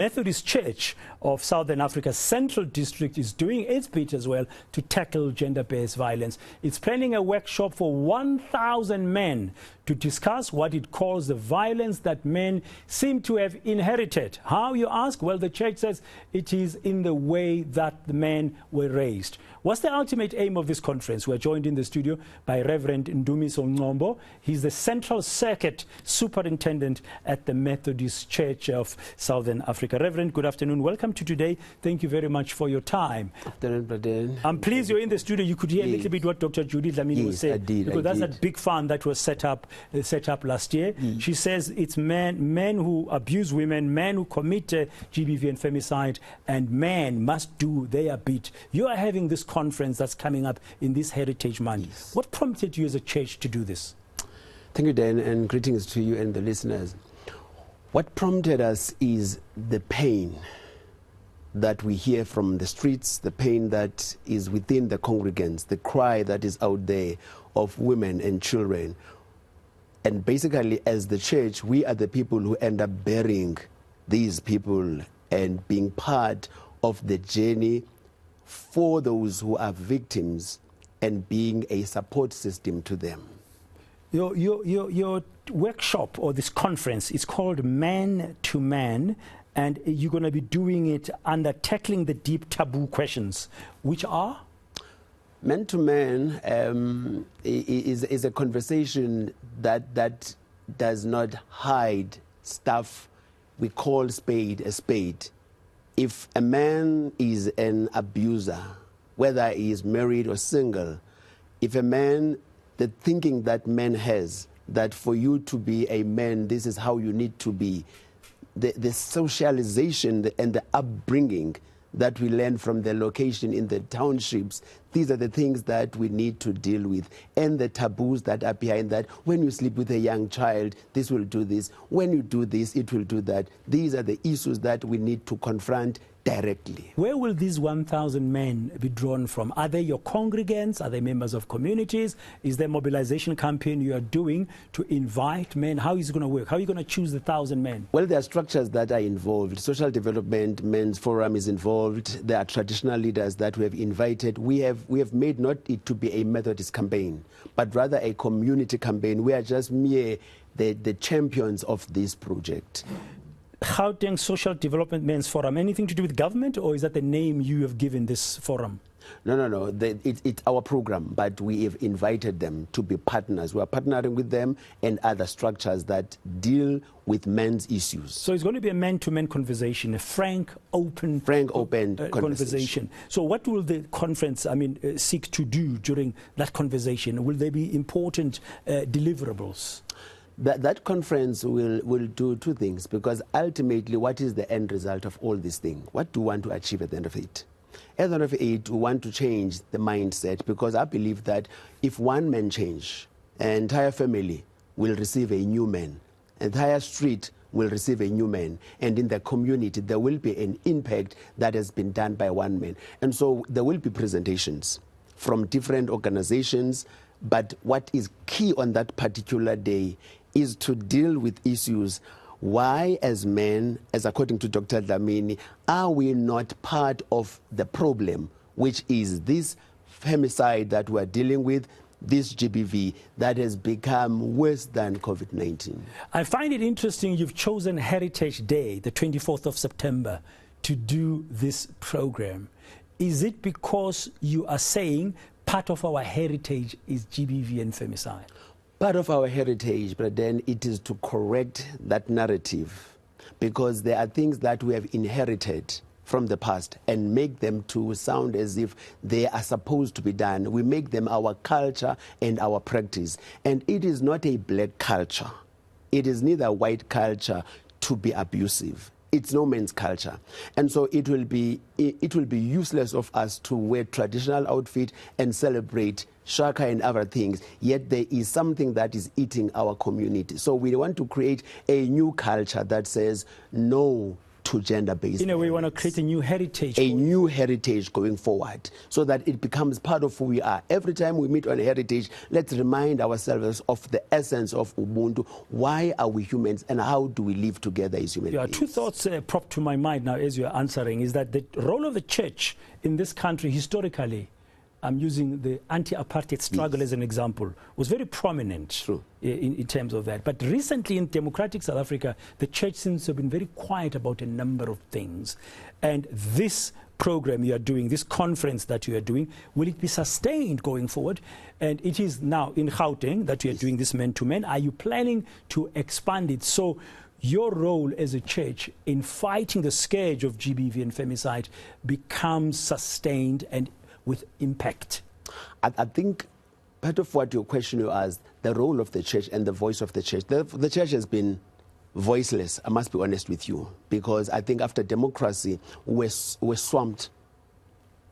Methodist Church of Southern Africa's Central District is doing its bit as well to tackle gender-based violence. It's planning a workshop for 1,000 men to discuss what it calls the violence that men seem to have inherited. How, you ask? Well, the church says it is in the way that the men were raised. What's the ultimate aim of this conference? We're joined in the studio by Rev Ndumiso Ncombo. He's the Central Circuit Superintendent at the Methodist Church of Southern Africa. Reverend, good afternoon. Welcome to today. Thank you very much for your time. Afternoon, brother. I'm pleased you're in the studio. You could hear a little bit what Dr. Judy Dlamini was saying. Because that's that big fund that was set up last year. She says it's men who abuse women, men who commit GBV and femicide, and men must do their bit. You are having this conference that's coming up in this Heritage Month. Yes. What prompted you as a church to do this? Thank you, Dan, and greetings to you and the listeners. What prompted us is the pain that we hear from the streets, the pain that is within the congregants, the cry that is out there of women and children. And basically, as the church, we are the people who end up burying these people and being part of the journey for those who are victims and being a support system to them. Your workshop or this conference is called Man to Man, and you're going to be doing it under tackling the deep taboo questions, which are? Man to Man is a conversation that does not hide stuff we call spade a spade. If a man is an abuser, whether he is married or single, if a man, the thinking that man has, that for you to be a man, this is how you need to be, the socialization and the upbringing that we learn from the location in the townships, these are the things that we need to deal with, and the taboos that are behind that. When you sleep with a young child, this will do this. When you do this, it will do that. These are the issues that we need to confront directly. Where will these 1,000 men be drawn from? Are they your congregants? Are they members of communities? Is there a mobilization campaign you are doing to invite men? How is it going to work? How are you going to choose the 1,000 men? Well, there are structures that are involved. Social Development Men's Forum is involved. There are traditional leaders that we have invited. We have made not it to be a Methodist campaign, but rather a community campaign. We are just mere the champions of this project. Gauteng Social Development Men's Forum, anything to do with government, or is that the name you have given this forum? No. It's our program, but we have invited them to be partners. We are partnering with them and other structures that deal with men's issues. So it's going to be a man-to-man conversation, a frank, open conversation. So what will the conference, seek to do during that conversation? Will there be important deliverables? That conference will do two things, because ultimately, what is the end result of all these things? What do we want to achieve at the end of it? At the end of it, we want to change the mindset, because I believe that if one man change, an entire family will receive a new man, an entire street will receive a new man, and in the community there will be an impact that has been done by one man. And so there will be presentations from different organizations, but what is key on that particular day is to deal with issues. Why, as men, as according to Dr. Dlamini, are we not part of the problem, which is this femicide that we're dealing with, this GBV that has become worse than COVID-19? I find it interesting you've chosen Heritage Day, the 24th of September, to do this program. Is it because you are saying part of our heritage is GBV and femicide? Part of our heritage, but then it is to correct that narrative, because there are things that we have inherited from the past and make them to sound as if they are supposed to be done. We make them our culture and our practice. And it is not a black culture. It is neither white culture to be abusive. It's no man's culture. And so it will be useless of us to wear traditional outfit and celebrate shaka and other things, yet there is something that is eating our community. So we want to create a new culture that says no to gender-based In a way, we want to violence. create a new heritage. A new heritage going forward, so that it becomes part of who we are. Every time we meet on heritage, let's remind ourselves of the essence of Ubuntu. Why are we humans, and how do we live together as human beings? Two thoughts pop to my mind now as you're answering, is that the role of the church in this country historically, I'm using the anti-apartheid struggle as an example, was very prominent. True. In terms of that. But recently in democratic South Africa, the church seems to have been very quiet about a number of things. And this program you are doing, this conference that you are doing, will it be sustained going forward? And it is now in Gauteng that you are doing this men-to-men. Are you planning to expand it? So your role as a church in fighting the scourge of GBV and femicide becomes sustained and with impact? I think part of what your question you asked, the role of the church and the voice of the church. The church has been voiceless, I must be honest with you, because I think after democracy, we're swamped.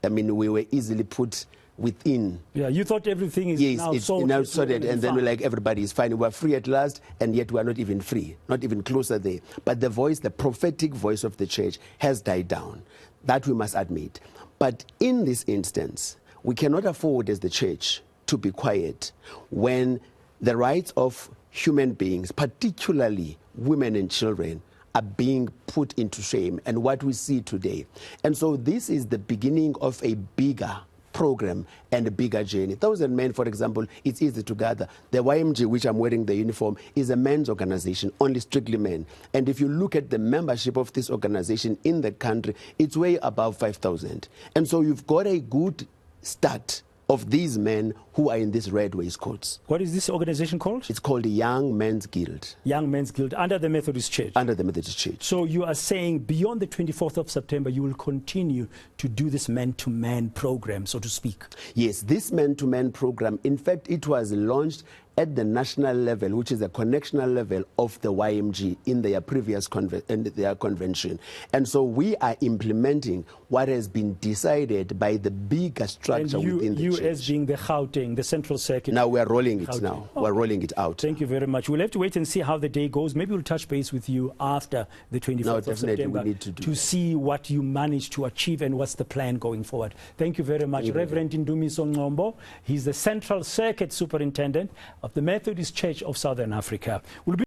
I mean, we were easily put within. Yeah, you thought everything is now sorted, and then we're like, everybody is fine. We're free at last, and yet we're not even free, not even closer there. But the voice, the prophetic voice of the church has died down. That we must admit. But in this instance, we cannot afford as the church to be quiet when the rights of human beings, particularly women and children, are being put into shame, and what we see today. And so this is the beginning of a bigger program and a bigger journey. 1,000 Men, for example, it's easy to gather. The YMG, which I'm wearing the uniform, is a men's organization, only strictly men. And if you look at the membership of this organization in the country, it's way above 5,000. And so you've got a good start of these men who are in these red waistcoats. What is this organization called? It's called the Young Men's Guild. Young Men's Guild, under the Methodist Church. Under the Methodist Church. So you are saying beyond the 24th of September, you will continue to do this man-to-man program, so to speak? Yes, this man-to-man program, in fact, it was launched at the national level, which is the connectional level of the YMG in their previous convention. And so we are implementing what has been decided by the bigger structure within the church. You as being the Gauteng, the Central Circuit. Now we're rolling it Gauteng. We're rolling it out. Thank you very much. We'll have to wait and see how the day goes. Maybe we'll touch base with you after the 24th of September we need to see what you managed to achieve and what's the plan going forward. Thank you very much. Rev Ndumiso Ncombo, he's the Central Circuit Superintendent of the Methodist Church of Southern Africa. We'll be